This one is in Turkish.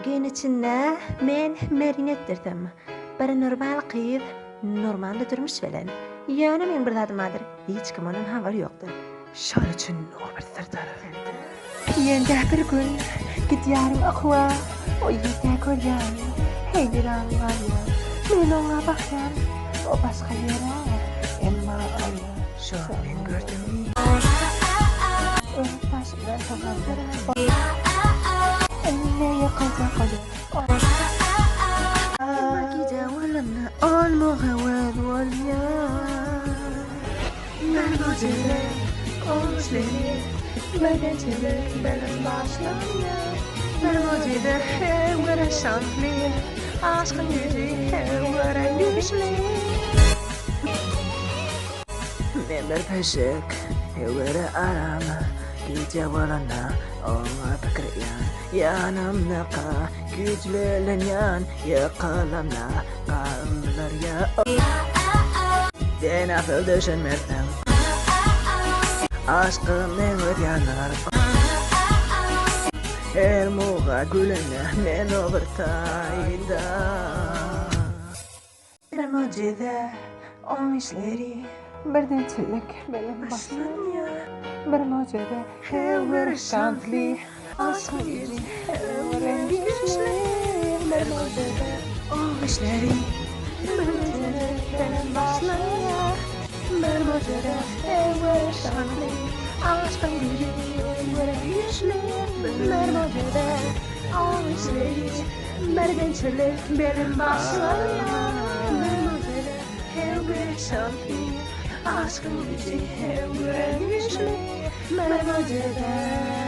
Bugün içinde men merinettirdim. Bir normal kıyıp, normalde durmuş velen. Yani men bir adımadır. Hiç kim onun haberi yoktur. Şol için o bir sırdarı. Yende bir gün gidiyorum akva. O yerde görüyorum. Heydiran var ya. Men ona bakıyorum. O başka yere. Emma Allah. Şu ben gördüm. Taşımdan tamamdır. Ne yakacak olur. Gide walana المغواد والياء الموجلة أوشلي بدتلي بالمعشية الموجلة ورا شانفلي عشق يجي ورا يشلي Member peşek ورا أرامة Gide walana ona bakıryan yanımnaka güclelen yakalamna kallar ya Den afel düşünmertem aşkım men yanar her muğa gülene men overtayda bir mucize o işleri birden çilek benim başlanıyor bir mucize her şantli aşkım yeri her güçlü bir mucize o işleri bir mucize benim başlanıyor bir mucize her şantli aşkım yeri her güçlü bir mucize o işleri birden çilek benim başlanıyor bir mucize her şantli aşkım gücü her güçlü, ben mucize.